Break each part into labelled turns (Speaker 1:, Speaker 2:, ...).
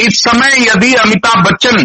Speaker 1: इस समय यदि अमिताभ बच्चन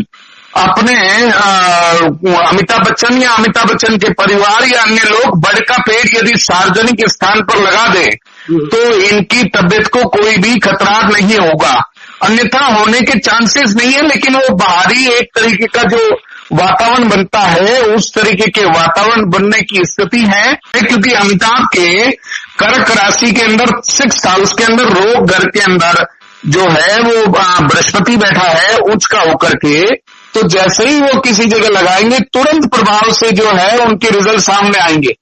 Speaker 1: या अमिताभ बच्चन के परिवार या अन्य लोग बड़ का पेड़ यदि सार्वजनिक स्थान पर लगा दे तो इनकी तबीयत को कोई भी खतरा नहीं होगा, अन्यथा होने के चांसेस नहीं है। लेकिन वो बाहरी एक तरीके का जो वातावरण बनता है उस तरीके के वातावरण बनने की स्थिति है, क्योंकि अमिताभ के कर्क राशि के अंदर 6 हाउस के अंदर रोग घर के अंदर जो है वो बृहस्पति बैठा है उच्च का होकर के, तो जैसे ही वो किसी जगह लगाएंगे तुरंत प्रभाव से जो है उनके रिजल्ट सामने आएंगे।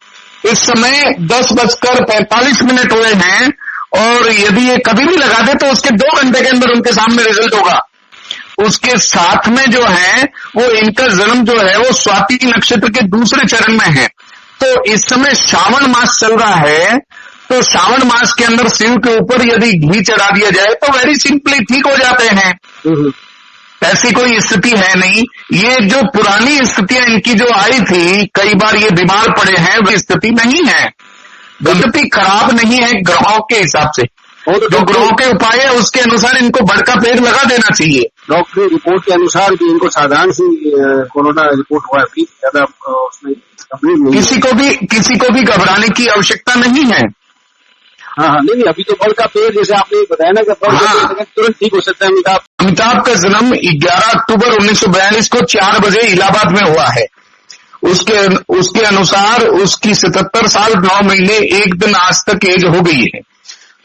Speaker 1: इस समय 10:45 हुए हैं और यदि ये कभी भी लगा दे तो उसके 2 घंटे के अंदर उनके सामने रिजल्ट होगा। उसके साथ में जो है वो इनका जन्म जो है वो स्वाति नक्षत्र के दूसरे चरण में है। तो इस समय श्रावण मास चल रहा है, तो श्रावण मास के अंदर शिव के ऊपर यदि घी चढ़ा दिया जाए तो वेरी सिंपली ठीक हो जाते हैं। ऐसी कोई स्थिति है नहीं। ये जो पुरानी स्थितियां इनकी जो आई थी, कई बार ये बीमार पड़े हैं, वो स्थिति नहीं है। स्थिति खराब नहीं है ग्रहों के हिसाब से। जो ग्रहों के उपाय है उसके अनुसार इनको बड़ का पेड़ लगा देना चाहिए।
Speaker 2: डॉक्टरी रिपोर्ट के अनुसार भी इनको साधारण सी कोरोना रिपोर्ट हुआ है, ज्यादा उसमें
Speaker 1: किसी को भी घबराने की आवश्यकता नहीं है।
Speaker 2: हाँ, नहीं अभी तो बड़ का पेड़ जैसे आपने बताया ना कि तुरंत ठीक हो सकता है।
Speaker 1: अमिताभ का जन्म 11 अक्टूबर 1942 को 4 बजे इलाहाबाद में हुआ है। उसके अनुसार उसकी 77 साल 9 महीने 1 दिन आज तक एज हो गई है।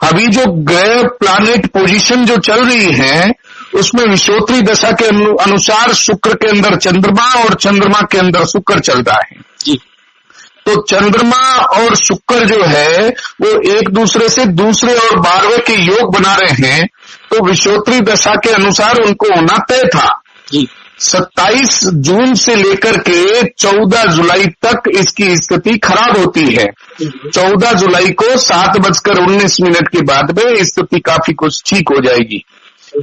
Speaker 1: अभी जो ग्रह प्लैनेट पोजीशन जो चल रही है उसमें विषोत्री दशा के अनुसार शुक्र के अंदर चंद्रमा और चंद्रमा के अंदर शुक्र चल रहा है जी। तो चंद्रमा और शुक्र जो है वो एक दूसरे से दूसरे और 12वें के योग बना रहे हैं, तो विषोत्री दशा के अनुसार उनको होना तय था जी। 27 जून से लेकर के 14 जुलाई तक इसकी स्थिति खराब होती है। 14 जुलाई को 7:19 के बाद में स्थिति काफी कुछ ठीक हो जाएगी।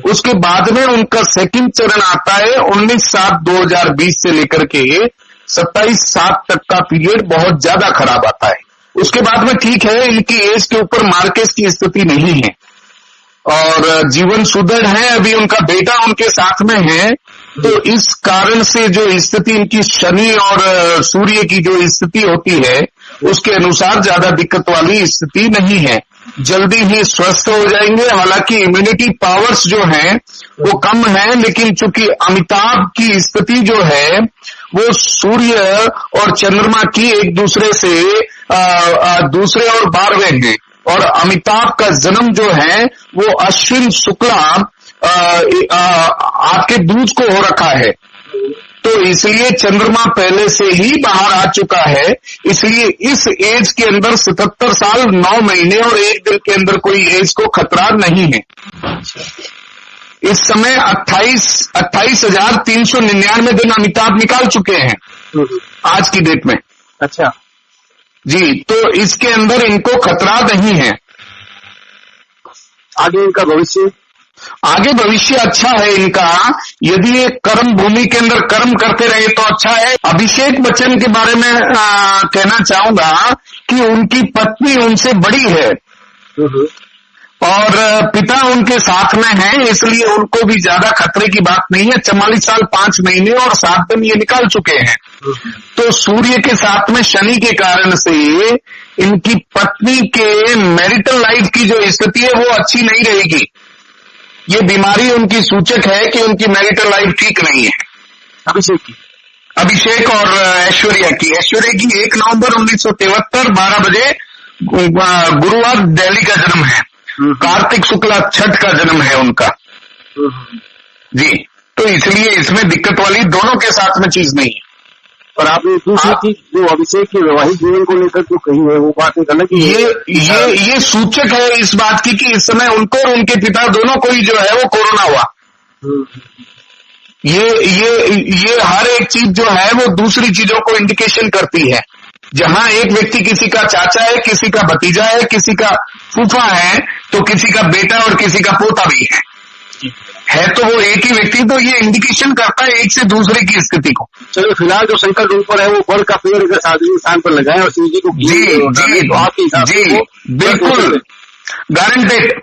Speaker 1: उसके बाद में उनका सेकंड चरण आता है 19/7/2020 से लेकर के 27/7 तक का पीरियड बहुत ज्यादा खराब आता है। उसके बाद में ठीक है, इनकी एज के ऊपर मार्केस की स्थिति नहीं है और जीवन सुदृढ़ है। अभी उनका बेटा उनके साथ में है, तो इस कारण से जो स्थिति इनकी शनि और सूर्य की जो स्थिति होती है उसके अनुसार ज्यादा दिक्कत वाली स्थिति नहीं है, जल्दी ही स्वस्थ हो जाएंगे। हालांकि इम्यूनिटी पावर्स जो हैं वो कम है, लेकिन चूंकि अमिताभ की स्थिति जो है वो सूर्य और चंद्रमा की एक दूसरे से दूसरे और 12वें हैं, और अमिताभ का जन्म जो है वो अश्विन शुक्ला आपके दूज को हो रखा है, तो इसलिए चंद्रमा पहले से ही बाहर आ चुका है। इसलिए इस एज के अंदर 77 साल 9 महीने और 1 दिन के अंदर कोई एज को खतरा नहीं है। इस समय 28,399 दिन अमिताभ निकाल चुके हैं आज की डेट में।
Speaker 2: अच्छा
Speaker 1: जी, तो इसके अंदर इनको खतरा नहीं है।
Speaker 2: आगे इनका भविष्य
Speaker 1: अच्छा है इनका। यदि ये कर्म भूमि के अंदर कर्म करते रहे तो अच्छा है। अभिषेक बच्चन के बारे में कहना चाहूंगा कि उनकी पत्नी उनसे बड़ी है और पिता उनके साथ में है, इसलिए उनको भी ज्यादा खतरे की बात नहीं है। 44 साल 5 महीने और 7 दिन ये निकाल चुके हैं। तो सूर्य के साथ में शनि के कारण से इनकी पत्नी के मैरिटल लाइफ की जो स्थिति है वो अच्छी नहीं रहेगी। ये बीमारी उनकी सूचक है कि उनकी मैरिटल लाइफ ठीक नहीं है। अभिषेक और ऐश्वर्या की 1 नवंबर 1973 12 बजे गुरुवार दिल्ली का जन्म है। कार्तिक शुक्ला छठ का जन्म है उनका जी। तो इसलिए इसमें दिक्कत वाली दोनों के साथ में चीज नहीं है।
Speaker 2: और आपने दूसरी चीज जो अभिषेक के वैवाहिक जीवन को लेकर जो कही है वो बात एक अलग
Speaker 1: ये सूचक है इस बात की कि इस समय उनको और उनके पिता दोनों को ही जो है वो कोरोना हुआ। ये हर एक चीज जो है वो दूसरी चीजों को इंडिकेशन करती है। जहां एक व्यक्ति किसी का चाचा है, किसी का भतीजा है, किसी का फूफा है, तो किसी का बेटा और किसी का पोता भी है तो वो एक ही व्यक्ति, तो ये इंडिकेशन करता है एक से दूसरे की स्थिति को।
Speaker 2: चलिए फिलहाल जो संकट उन पर है वो बड़ का पेड़ अगर सार्वजनिक स्थान पर लगाए और शिव जी को
Speaker 1: जी बिल्कुल गारंटेड।